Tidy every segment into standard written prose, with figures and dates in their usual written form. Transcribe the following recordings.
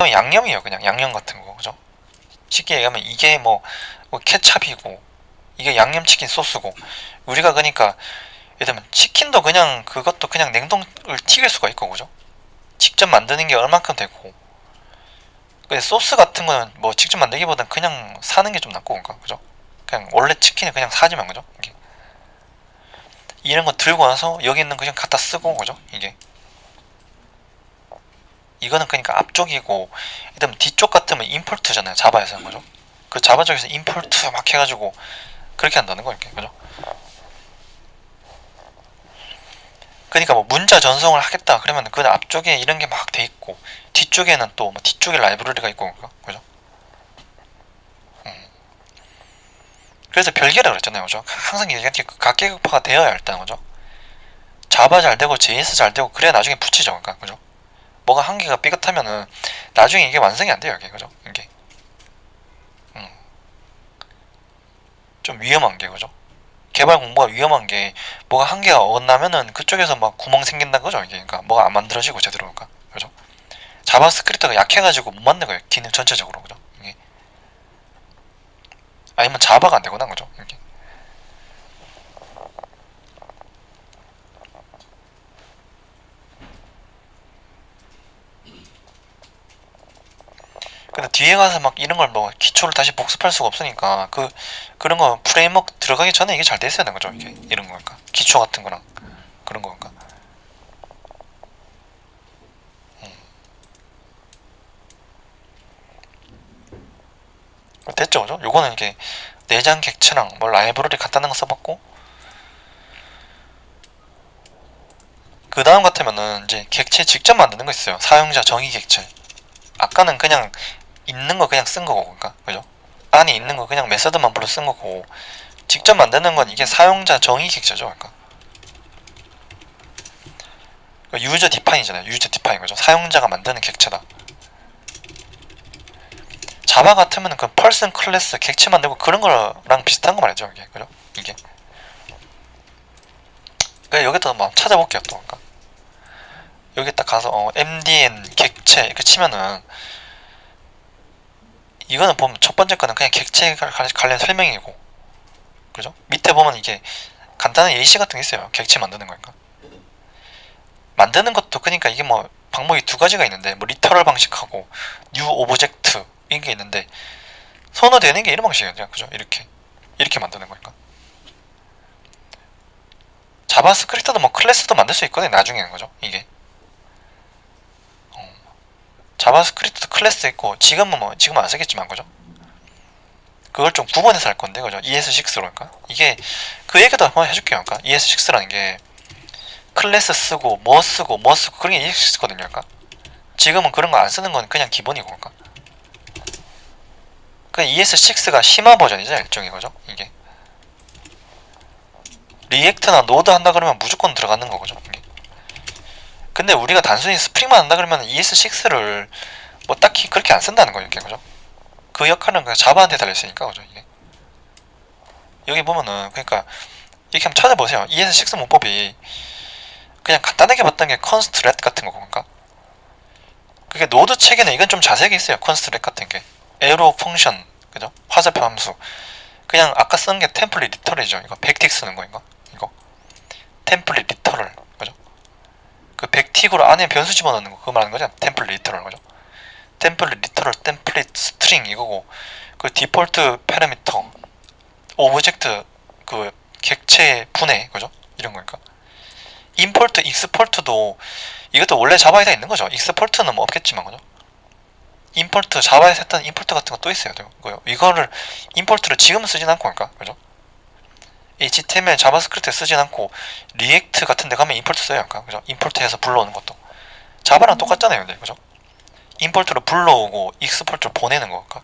양념이에요. 그냥 양념 같은 거. 그죠? 쉽게 얘기하면 이게 뭐 케찹이고 이게 양념치킨 소스고 우리가 그러니까 예를 들면 치킨도 그냥 그것도 그냥 냉동을 튀길 수가 있고 그죠? 직접 만드는 게 얼만큼 되고 근데 소스 같은 거는 뭐 직접 만들기보단 그냥 사는 게 좀 낫고 그런가 그죠? 그냥 원래 치킨을 그냥 사지만 그죠? 이게 이런 거 들고 와서 여기 있는 거 그냥 갖다 쓰고 그죠? 이게 이거는 그러니까 앞쪽이고 일단 뒤쪽 같으면 임포트잖아요. 자바에서 한 거죠. 그 자바 쪽에서 임포트 막 해가지고 그렇게 한다는 거 이렇게 그죠? 그러니까 뭐 문자 전송을 하겠다 그러면 그 앞쪽에 이런 게 막 돼 있고 뒤쪽에는 또 뭐 뒤쪽에 라이브러리가 있고 그죠? 그래서 별개라 그랬잖아요, 그죠? 항상 이렇게 각계각파가 되어야 일단 그죠? 자바 잘 되고 JS 잘 되고 그래야 나중에 붙이죠, 그러니까 그죠? 뭐가 한 개가 삐끗하면은 나중에 이게 완성이 안 돼요, 이게 그죠? 이게 좀 위험한 게 그죠? 개발 공부가 위험한 게 뭐가 한 개가 어긋나면은 그쪽에서 막 구멍 생긴다는 거죠, 이게 그러니까 뭐가 안 만들어지고 제대로 그러니까 그죠? 자바스크립트가 약해가지고 못 만든 거예요, 기능 전체적으로 그죠? 이게 아니면 자바가 안 되거나 그죠? 이게 근데 뒤에 가서 막 이런 걸 뭐 기초를 다시 복습할 수가 없으니까 그런 거 프레임워크 들어가기 전에 이게 잘 돼 있어야 되는 거죠, 이게 이런 거니까 기초 같은 거랑 그런 거니까 됐죠, 그죠? 요거는 이게 내장 객체랑 뭐 라이브러리 간단한 거 써봤고 그 다음 같으면은 이제 객체 직접 만드는 거 있어요. 사용자 정의 객체. 아까는 그냥 있는 거 그냥 쓴 거고, 그러니까 그죠? 안에 있는 거 그냥 메서드만 불러 쓴 거고 직접 만드는 건 이게 사용자 정의 객체죠, 그러니까 유저 디파인이잖아요. 유저 디파인 거죠. 사용자가 만드는 객체다. 자바 같으면 그 펄슨 클래스 객체 만들고 그런 거랑 비슷한 거 말이죠, 이게 그죠? 이게 그러니까 여기다 뭐 찾아볼게요, 또 그러니까 여기 딱 가서 MDN 객체 이렇게 치면은 이거는 보면 첫 번째 거는 그냥 객체 관련 설명이고 그죠? 밑에 보면 이게 간단한 예시 같은 게 있어요. 객체 만드는 거니까 만드는 것도 그러니까 이게 뭐 방법이 두 가지가 있는데 뭐 리터럴 방식하고 뉴 오브젝트 이게 있는데 선호되는 게 이런 방식이에요. 그죠? 이렇게 만드는 거니까 자바스크립트도 뭐 클래스도 만들 수 있거든요. 나중에는 거죠. 이게 자바스크립트도 클래스 있고 지금은 뭐 지금 안 쓰겠지만 그죠? 그걸 좀 구분해서 할 건데 그죠? ES6로 그러니까 이게 그 얘기도 한번 해줄게요. 그러니까 ES6라는 게 클래스 쓰고 뭐 쓰고 뭐 쓰고 그런 게 ES6거든요. 그러니까 지금은 그런 거 안 쓰는 건 그냥 기본이고 그러니까 그 ES6가 심화 버전이죠. 일종의 거죠. 이게 리액트나 노드 한다 그러면 무조건 들어가는 거죠. 이게. 근데 우리가 단순히 스프링만 한다 그러면 ES6를 뭐 딱히 그렇게 안 쓴다는 거예요. 이게 그죠? 그 역할은 그냥 자바한테 달려있으니까 그죠? 이게 여기 보면은 그러니까 이렇게 한번 찾아보세요. ES6 문법이 그냥 간단하게 봤던 게 컨스트렛 같은 거 그러니까 그게 노드 체계는 이건 좀 자세하게 있어요. 컨스트렛 같은 게 에로 펑션 그죠? 화살표 함수 그냥 아까 쓴 게 템플릿 리터럴이죠. 이거 백틱 쓰는 거 이거 템플릿 리터럴 그죠? 그 백틱으로 안에 변수 집어넣는 거 그거 말하는 거죠? 템플릿 리터럴 그죠? 템플릿 리터럴 템플릿 스트링 이거고 그 디폴트 패러미터 오브젝트 그 객체 분해 그죠? 이런 거니까 임포트 익스포트도 이것도 원래 자바에 다 있는 거죠. 익스포트는 뭐 없겠지만 그죠? 임포트 자바에서 했던 임포트 같은 거 또 있어요. 이거를 임포트를 지금 쓰진 않고 그러니까 그죠? HTML 자바스크립트 쓰진 않고 리액트 같은 데 가면 임포트 써요. 그러니까 그죠? 임포트해서 불러오는 것도 자바랑 똑같잖아요. 근데 그죠? 임포트로 불러오고 익스포트로 보내는 거 그러니까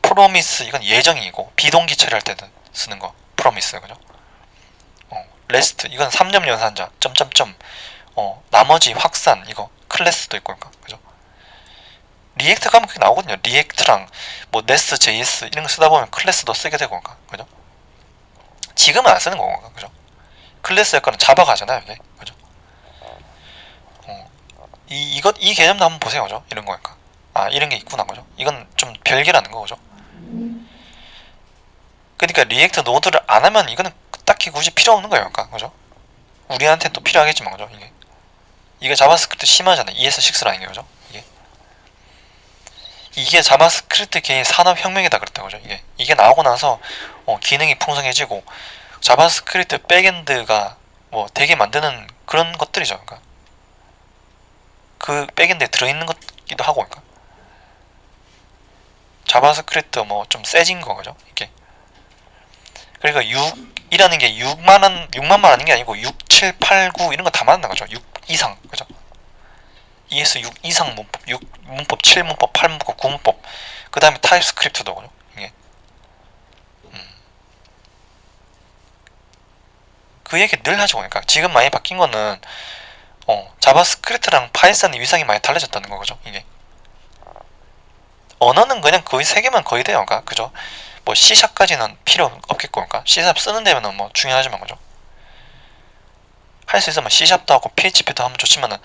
프로미스 이건 예정이고 비동기 처리할 때는 쓰는 거 프로미스 그죠? 레스트 이건 3점 연산자 점점점 나머지 확산 이거 클래스도 있고 그러니까 그죠? 리액트 가면 그게 나오거든요. 리액트랑 뭐 네스 JS 이런 거 쓰다 보면 클래스도 쓰게 되고 그러니까 그죠? 지금은 안 쓰는 거고 그죠? 클래스 역할은 자바가 하잖아요 이게 그죠? 이 개념도 한번 보세요, 그죠? 이런 거니까. 아, 이런 게 있구나, 그죠? 이건 좀 별개라는 거죠. 그러니까 리액트 노드를 안 하면 이거는 딱히 굳이 필요 없는 거예요, 그러니까, 그죠? 우리한테는 또 필요하겠지만, 그죠? 이게 자바스크립트 심하잖아요. ES6라는 게, 그죠? 이게 자바스크립트계의 산업혁명이다 그랬다, 그죠? 이게 나오고 나서 기능이 풍성해지고 자바스크립트 백엔드가 뭐 되게 만드는 그런 것들이죠. 그러니까 그 백엔드에 들어있는 것기도 하고, 그러니까 자바스크립트 뭐 좀 세진 거, 그죠? 이게 그러니까 6이라는 게 6만만 하는 게 아니고 6, 7, 8, 9 이런 거 다 맞는 거죠. 6 이상, 그죠? ES 6 이상 문법, 6 문법, 7 문법, 8 문법, 9 문법, 그 다음에 타입스크립트도, 그죠? 이게 그 얘기 늘 하죠. 그러니까 지금 많이 바뀐 거는 자바스크립트랑 파이썬의 위상이 많이 달라졌다는 거죠. 이게 언어는 그냥 거의 세 개만 거의 돼요. 그러니까 그죠? 뭐 C샵까지는 필요 없겠고, 그러니까 C샵 쓰는 데면은 뭐 중요하지만, 그죠? 할 수 있으면 C샵도 하고 PHP도 하면 좋지만은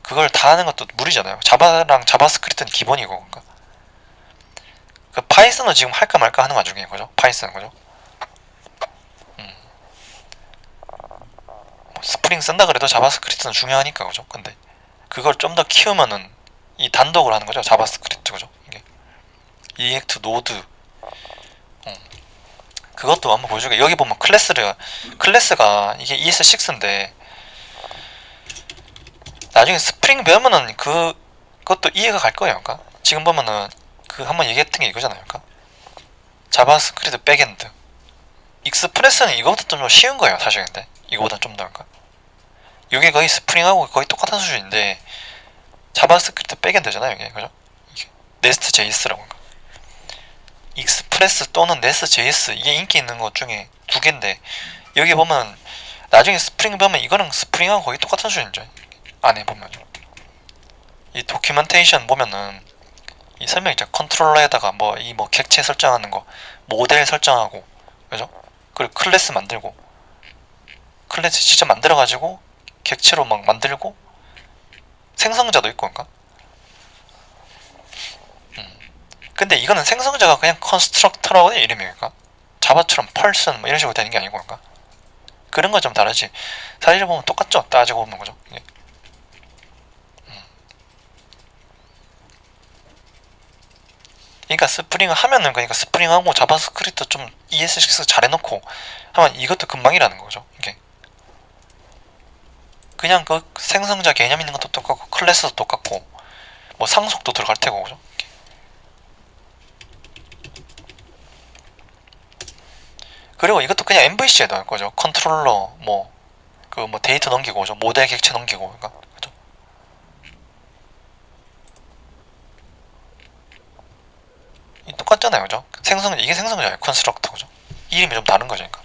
그걸 다 하는 것도 무리잖아요. 자바랑 자바스크립트는 기본이고, 그러니까 그 파이썬은 지금 할까 말까 하는 와중에, 그죠? 파이썬, 그죠? 뭐 스프링 쓴다 그래도 자바스크립트는 중요하니까, 그죠? 근데 그걸 좀 더 키우면은 이 단독으로 하는 거죠. 자바스크립트, 그죠? 이게 리액트 노드, 그것도 한번 보여줄게. 여기 보면 클래스가 이게 ES6인데 나중에 스프링 배우면은 그것도 이해가 갈 거예요. 그러니까 지금 보면은 그 한번 얘기했던 게 이거잖아요. 그러니까 자바스크립트 백엔드, 익스프레스는 이거보다 좀 더 쉬운 거예요, 사실. 근데 이거보다 좀 더, 그러니까 이게 거의 스프링하고 거의 똑같은 수준인데 자바스크립트 백엔드잖아요, 이게, 그죠? 이게 네스트 JS라고. 그러니까 익스프레스 또는 네스트 JS, 이게 인기 있는 것 중에 두 개인데 여기 보면 나중에 스프링 보면 이거는 스프링하고 거의 똑같은 수준이죠. 안에 보면 이 도큐멘테이션 보면은 이 설명 있잖아. 컨트롤러에다가 뭐 객체 설정하는 거, 모델 설정하고, 그죠? 그리고 클래스 만들고, 클래스 직접 만들어가지고 객체로 막 만들고, 생성자도 있고, 그러니까. 근데 이거는 생성자가 그냥 컨스트럭터라고 돼, 이름이. 그러니까 자바처럼 펄슨 뭐 이런 식으로 되는 게 아니고, 그러니까 그런 건 좀 다르지. 사실 보면 똑같죠, 따지고 보면, 그죠? 이게. 그러니까 스프링을 하면은, 그러니까 스프링하고 자바스크립트 좀 ES6 잘 해놓고 하면 이것도 금방이라는 거죠. 이게 그냥 그 생성자 개념 있는 것도 똑같고 클래스도 똑같고 뭐 상속도 들어갈 테고, 그죠? 그리고 이것도 그냥 MVC에도 할 거죠. 컨트롤러 뭐 데이터 넘기고, 그죠? 모델 객체 넘기고, 그러니까 그죠? 똑같잖아요, 그죠? 이게 생성자예요, 컨스트럭터, 그죠? 이름이 좀 다른 거죠, 그러니까.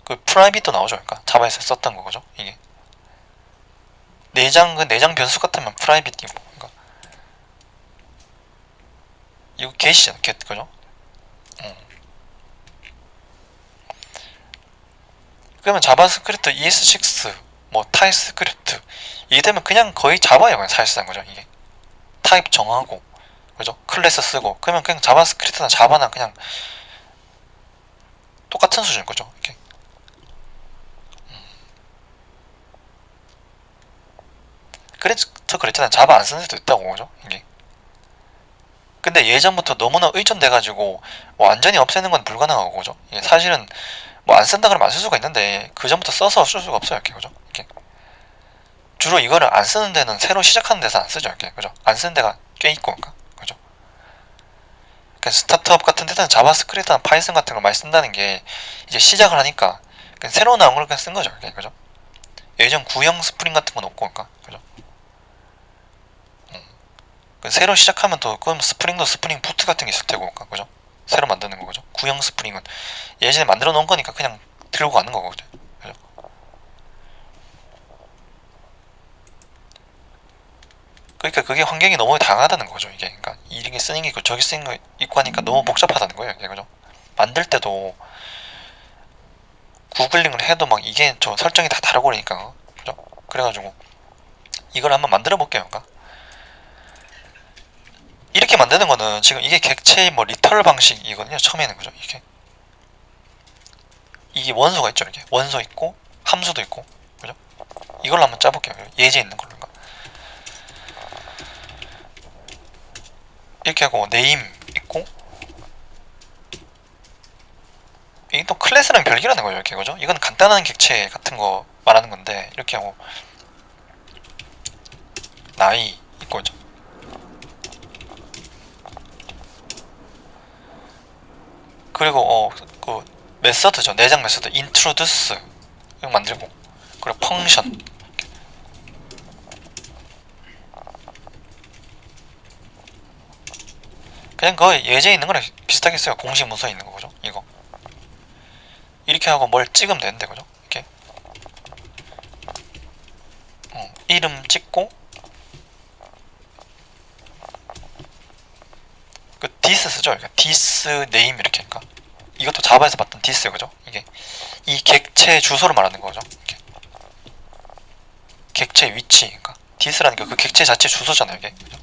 그 프라이빗도 나오죠, 그러니까 자바에서 썼던 거, 그죠? 이게 내장 변수 같으면 프라이빗이고, 그러니까 이거 get이잖아, get, 그죠? 그러면 자바스크립트 ES6 뭐 타입스크립트 이게 되면 그냥 거의 자바예요, 그냥 사실상, 그죠? 이게 타입 정하고, 그죠? 클래스 쓰고, 그러면 그냥 자바스크립트나 자바나 그냥 똑같은 수준인 거죠, 이게. 그래서 그랬잖아요. 자바 안 쓰는 데도 있다고, 그죠? 이게. 근데 예전부터 너무나 의존돼가지고 완전히 없애는 건 불가능하고, 그죠? 이게 사실은 뭐 안 쓴다 그러면 안 쓸 수가 있는데 그 전부터 써서 쓸 수가 없어요, 이렇게, 그죠? 이게 주로 이거를 안 쓰는 데는 새로 시작하는 데서 안 쓰죠, 이렇게, 그죠? 안 쓰는 데가 꽤 있고, 그러니까, 그죠? 그러니까 스타트업 같은 데는 자바스크립트나 파이썬 같은 걸 많이 쓴다는 게 이제 시작을 하니까 그냥 새로 나온 걸 그냥 쓴 거죠, 이렇게, 그죠? 예전 구형 스프링 같은 건 없고, 그러니까, 그죠? 새로 시작하면 또 그럼 스프링도 스프링 부트 같은 게 있을 테고, 그러니까, 그죠? 새로 만드는 거, 그죠? 구형 스프링은 예전에 만들어 놓은 거니까 그냥 들고 가는 거고, 그죠? 그러니까 그게 환경이 너무 다양하다는 거죠, 이게. 그러니까 이게 쓰는 게 있고 저기 쓰는 거 있고 하니까 너무 복잡하다는 거예요, 이게, 그죠? 만들 때도 구글링을 해도 막 이게 저 설정이 다 다르고 그러니까, 그죠? 그래가지고 이걸 한번 만들어 볼게요. 그러니까 이렇게 만드는 거는 지금 이게 객체의 뭐 리터럴 방식이거든요. 처음에는 그죠? 이게 원소가 있죠. 이렇게 원소 있고 함수도 있고 그죠? 이걸로 한번 짜볼게요. 예제 있는 걸로. 그러니까 이렇게 하고 네임 있고 이게 또 클래스랑 별개라는 거예요. 이렇게 그죠? 이건 간단한 객체 같은 거 말하는 건데 이렇게 하고 나이 있고 그죠? 그리고 그 메서드죠. 내장 메서드 introduce 이거 만들고 그리고 펑션 그냥 그 예제에 있는 거랑 비슷하게 써요. 공식 문서에 있는 거 그죠? 이거 이렇게 하고 뭘 찍으면 되는데 그죠? 이렇게 이름 찍고 그 this 쓰죠. 그러니까 this name 이렇게 하니까 이것도 자바에서 봤던 this요 그죠? 이게 이 객체 주소를 말하는 거죠. 이렇게. 객체 위치 그러니까 this라는 게 그 객체 자체 주소잖아요. 이게 그죠?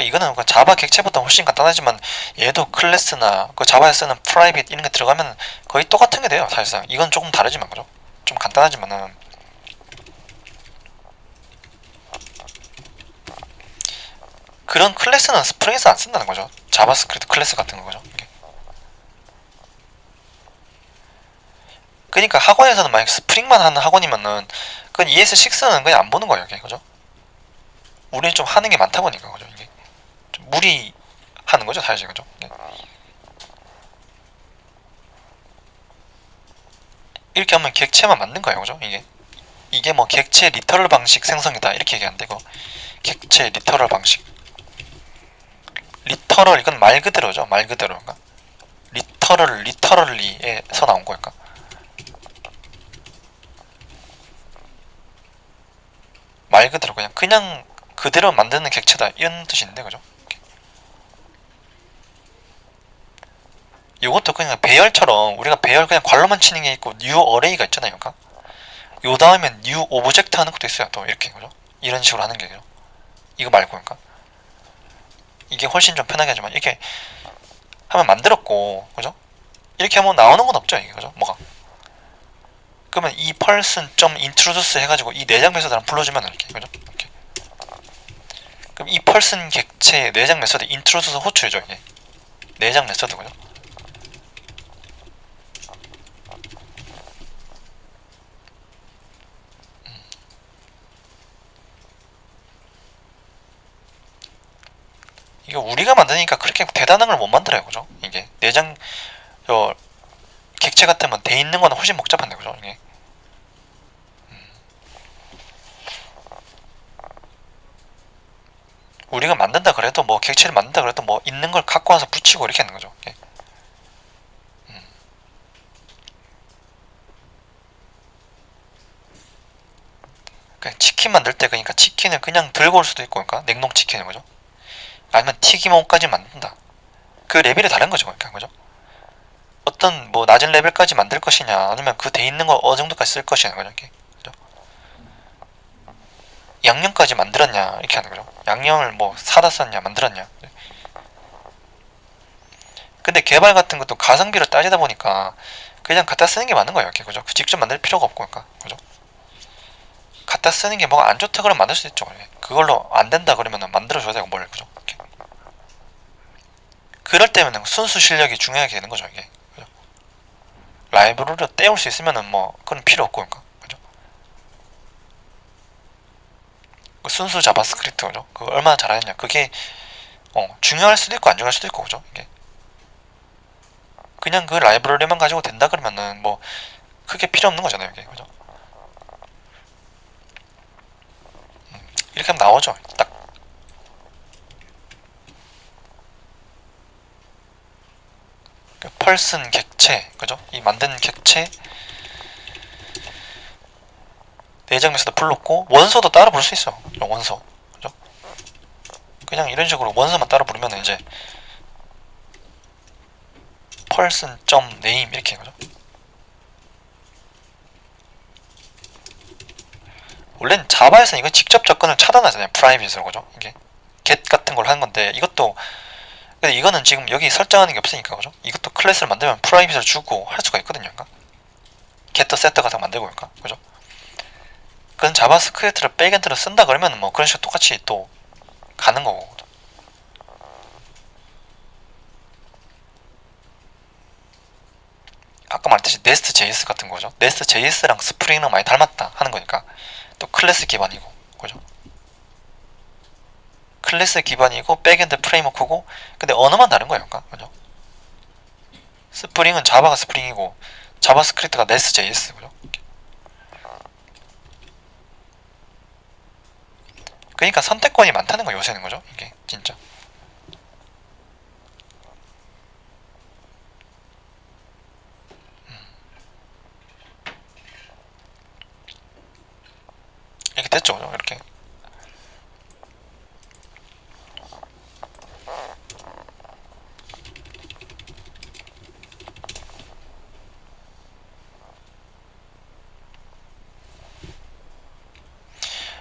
이거는 자바 객체보다 훨씬 간단하지만 얘도 클래스나 그 자바에 쓰는 프라이빗 이런 게 들어가면 거의 똑같은 게 돼요. 사실상 이건 조금 다르지만 그죠? 좀 간단하지만은 그런 클래스는 스프링에서 안 쓴다는 거죠. 자바스크립트 클래스 같은 거죠. 그러니까 학원에서는 만약 스프링만 하는 학원이면은 그건 ES6는 그냥 안 보는 거예요. 이게 그죠? 우리는 좀 하는 게 많다 보니까 그죠? 이게 좀 무리하는 거죠, 사실 그죠? 이렇게 하면 객체만 만든 거예요, 그죠? 이게 뭐 객체 리터럴 방식 생성이다 이렇게 얘기 안 되고 객체 리터럴 방식 리터럴 이건 말 그대로죠, 말 그대로인가? 리터럴 리터럴리에서 나온 거니까 말 그대로 그냥 그대로 만드는 객체다 이런 뜻인데 그죠? 이것도 그냥 배열처럼 우리가 배열 그냥 괄호만 치는 게 있고 new array가 있잖아요. 그러니까 요 다음에 new object 하는 것도 있어요. 또 이렇게 그죠? 이런 식으로 하는 게 그죠? 이거 말고 그러니까 이게 훨씬 좀 편하게 하지만 이렇게 하면 만들었고 그죠? 이렇게 하면 나오는 건 없죠. 이게 그죠? 뭐가 그러면 이 person.introduce 해가지고 이 내장 메서드랑 불러주면 이렇게 그죠? 이렇게. 그럼 이 person 객체의 내장 메서드 introduce 호출이죠. 이게 내장 메서드 그죠? 이게 우리가 만드니까 그렇게 대단한 걸 못 만들어요. 그죠? 이게 내장 객체 같으면 돼 있는 거는 훨씬 복잡한데 그죠? 이게 우리가 만든다 그래도 뭐 객체를 만든다 그래도 뭐 있는 걸 갖고 와서 붙이고 이렇게 하는 거죠. 이게. 그러니까 치킨 만들 때 그러니까 치킨을 그냥 들고 올 수도 있고 그러니까 냉동 치킨을 그죠? 아니면 튀김옷까지 만든다. 그 레벨이 다른 거죠. 그러니까 그죠? 어떤 뭐 낮은 레벨까지 만들 것이냐 아니면 그 돼 있는 걸 어느 정도까지 쓸 것이냐 그죠? 이렇게. 그죠? 양념까지 만들었냐 이렇게 하는 거죠. 양념을 뭐 사다 썼냐 만들었냐. 근데 개발 같은 것도 가성비를 따지다 보니까 그냥 갖다 쓰는 게 맞는 거예요. 이렇게 그죠? 직접 만들 필요가 없고 그러니까 그죠? 갖다 쓰는 게 뭐가 안 좋다 그러면 만들 수 있죠. 그걸로 안 된다 그러면 만들어줘야 되고 뭘 그죠? 이렇게. 그럴 때면 순수 실력이 중요하게 되는 거죠. 이게 그죠? 라이브러리로 떼올 수 있으면은 뭐 그건 필요 없고 그러니까 그죠? 그 순수 자바스크립트 그죠? 그거 얼마나 잘하느냐 그게 중요할 수도 있고 안 중요할 수도 있고 그죠? 이게 그냥 그 라이브러리만 가지고 된다 그러면은 뭐 크게 필요 없는 거잖아요. 이게 그죠? 이렇게 하면 나오죠. 딱 펄슨 객체 그죠? 이 만든 객체 내장 메서드 불렀고 원소도 따로 부를 수 있어. 원소 그죠? 그냥 이런 식으로 원소만 따로 부르면 이제 person.name 이렇게 거죠. 원래는 자바에서는 이거 직접 접근을 차단하잖아요. 프라이빗으로 그죠. 이게 get 같은 걸 하는 건데 이것도 근데 이거는 지금 여기 설정하는 게 없으니까 그죠. 이것도 클래스를 만들면 프라이빗을 주고 할 수가 있거든요. 그러니까 get set 같은 거 만들고 그러니까 그죠. 그건 자바스크립트를 백엔드로 쓴다 그러면 뭐 그런 식으로 똑같이 또 가는 거고. 아까 말했듯이 네스트 JS 같은 거죠. 네스트 JS랑 스프링은 많이 닮았다 하는 거니까 또 클래스 기반이고 그죠. 클래스 기반이고 백엔드 프레임워크고 근데 언어만 다른 거예요. 그러니까 그죠. 스프링은 자바가 스프링이고 자바스크립트가 네스트 JS 그죠. 그러니까 선택권이 많다는 거 요새는 거죠. 이게 진짜. 이렇게 됐죠. 그죠? 이렇게.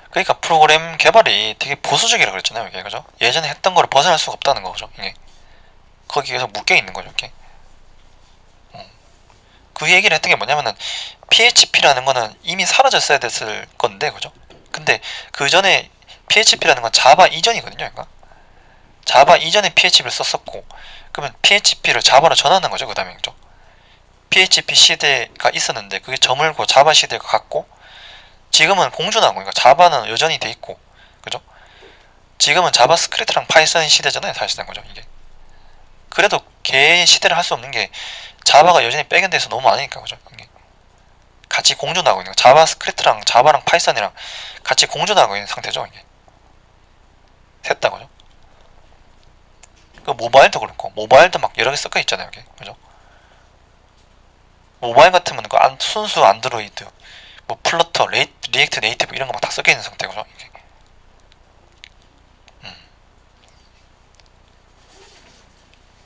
그러니까 프로그램 개발이 되게 보수적이라 그랬잖아요. 이게 그죠? 예전에 했던 거를 벗어날 수가 없다는 거죠. 이게 거기 계속 묶여 있는 거죠. 이렇게. 그 얘기를 했던 게 뭐냐면은 PHP라는 거는 이미 사라졌어야 됐을 건데 그죠? 근데 그 전에 PHP라는 건 자바 이전이거든요. 그러니까 자바 이전에 PHP를 썼었고 그러면 PHP를 자바로 전환한 거죠. 그 다음에 그죠? PHP 시대가 있었는데 그게 저물고 자바 시대가 갔고 지금은 공존하고 그러니까 자바는 여전히 돼 있고 그죠? 지금은 자바스크립트랑 파이썬 시대잖아요. 사실상 그죠? 이게 그래도 걔 시대를 할 수 없는 게 자바가 여전히 백엔드에서 너무 많으니까 그죠? 이게 같이 공존하고 있는 거. 자바스크립트랑 자바랑 파이썬이랑 같이 공존하고 있는 상태죠. 이게 셋 다 그죠? 그 모바일도 그렇고 모바일도 막 여러 개 섞여 있잖아요. 이게 그죠? 모바일 같으면 그 순수 안드로이드, 뭐 플러터, 리액트 네이티브 이런 거 막 다 섞여 있는 상태고요. 이게.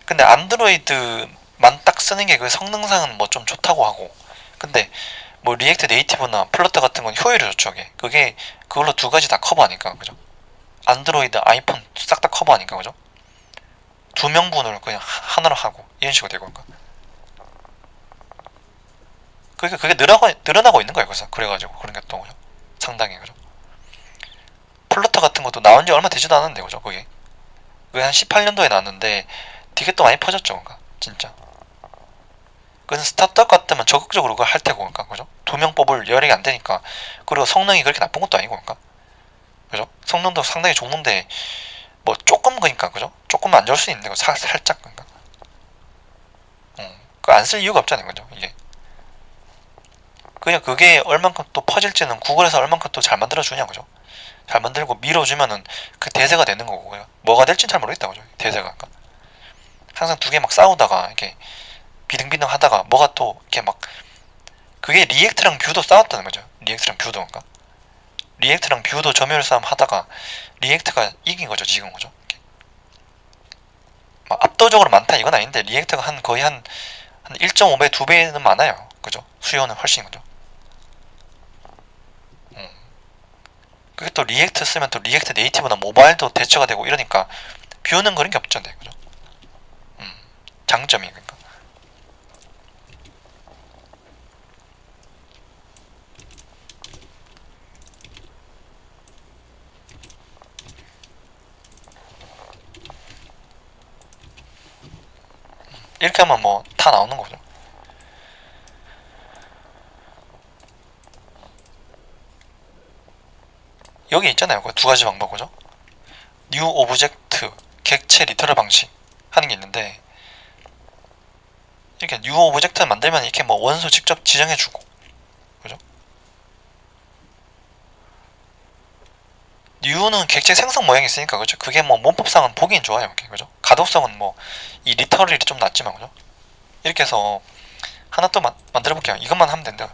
근데 안드로이드만 딱 쓰는 게 그 성능상은 뭐 좀 좋다고 하고, 근데 뭐 리액트 네이티브나 플러터 같은 건 효율이 좋죠. 그게 그걸로 두 가지 다 커버하니까 그죠? 안드로이드, 아이폰 싹 다 커버하니까 그죠? 두 명분을 그냥 하나로 하고 이런 식으로 되고 그러니까. 그게 늘어나고 있는 거예요. 그래서 그래가지고 그런 게 또 상당히 그죠? 플러터 같은 것도 나온 지 얼마 되지도 않았는데 그죠? 그게 한 18년도에 나왔는데 되게 또 많이 퍼졌죠. 그러니까 진짜. 그래서 스타트업 같으면 적극적으로 그걸 할 테고 그러니까 그죠? 두 명 뽑을 여력이 안 되니까. 그리고 성능이 그렇게 나쁜 것도 아니고 그러니까 그죠? 성능도 상당히 좋은데 뭐 조금 그러니까 그죠? 조금 안 좋을 수 있는데 살짝 그러니까. 그 안 쓸 이유가 없잖아요. 그죠? 이게 그냥 그게 얼만큼 또 퍼질지는 구글에서 얼만큼 또 잘 만들어주냐 그죠? 잘 만들고 밀어주면은 그 대세가 되는 거고 그냥 뭐가 될진 잘 모르겠다 그죠? 대세가 그러니까. 항상 두 개 막 싸우다가 이렇게 비등비등 하다가 뭐가 또 이렇게 막 그게 리액트랑 뷰도 싸웠다는 거죠. 리액트랑 뷰도 그러니까. 리액트랑 뷰도 점유율 싸움 하다가 리액트가 이긴 거죠. 지금 그죠? 막 압도적으로 많다 이건 아닌데 리액트가 거의 한 1.5배, 2배는 많아요. 그죠? 수요는 훨씬 그죠? 그게 또 리액트 쓰면 또 리액트 네이티브나 모바일도 대처가 되고 이러니까 뷰는 그런 게 없잖아요. 그죠? 장점이 그러니까. 이렇게 하면 뭐 다 나오는 거죠. 여기 있잖아요. 그 두 가지 방법 그죠? 뉴 오브젝트 객체 리터럴 방식 하는 게 있는데 이렇게 뉴 오브젝트 만들면 이렇게 뭐 원소 직접 지정해주고 그죠? 뉴는 객체 생성 모양이 있으니까 그죠? 그게 뭐 문법상은 보기엔 좋아요. 이렇게, 그죠? 가독성은 뭐 이 리터럴이 좀 낫지만 그죠? 이렇게 해서 하나 또 만들어 볼게요. 이것만 하면 된다.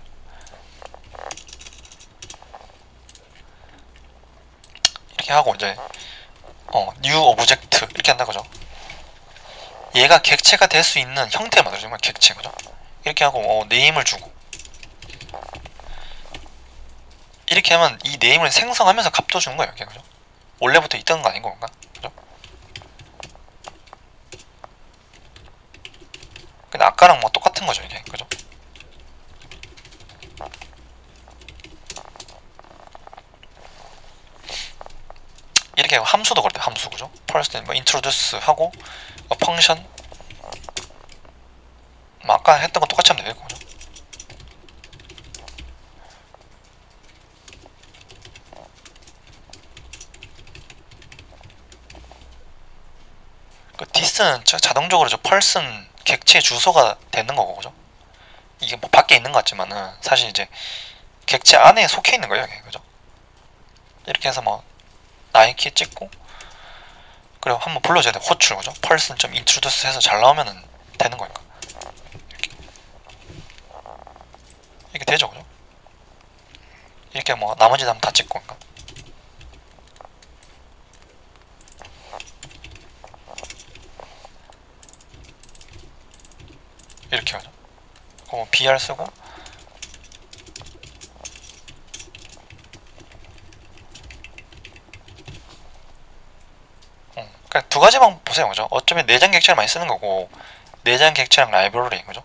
이렇게 하고 이제 뉴 오브젝트 이렇게 한다 그죠? 얘가 객체가 될 수 있는 형태를 만들어주는 거야. 객체, 그죠? 이렇게 하고 네임을 주고, 이렇게 하면 이 네임을 생성하면서 값도 주는 거예요. 이게, 그죠? 원래부터 있던 거 아닌 건가? 그죠? 근데 아까랑 뭐 똑같은 거죠, 이게, 그죠? 이렇게 하고 함수도 그럴 때 함수, 그죠? first 뭐 introduce 하고 펑션 뭐 아까 했던 거 똑같이 하면 되겠고, 그죠? 그 this는 자동적으로 저 person 객체 주소가 되는 거고, 그죠? 이게 뭐 밖에 있는 것 같지만은 사실 이제 객체 안에 속해 있는 거예요, 이게, 그죠? 이렇게 해서 뭐 나이키 찍고, 그리고 한번 불러줘야 돼. 호출, 그죠? person.introduce 해서 잘 나오면은 되는 거니까. 이렇게 되죠, 그죠? 이렇게 뭐 나머지 한번 다 찍고, 그러니까. 이렇게 하죠. 그럼 BR 쓰고, 그러니까 두 가지 방법 보세요, 그죠? 어쩌면 내장 객체를 많이 쓰는 거고, 내장 객체랑 라이브러리, 그죠?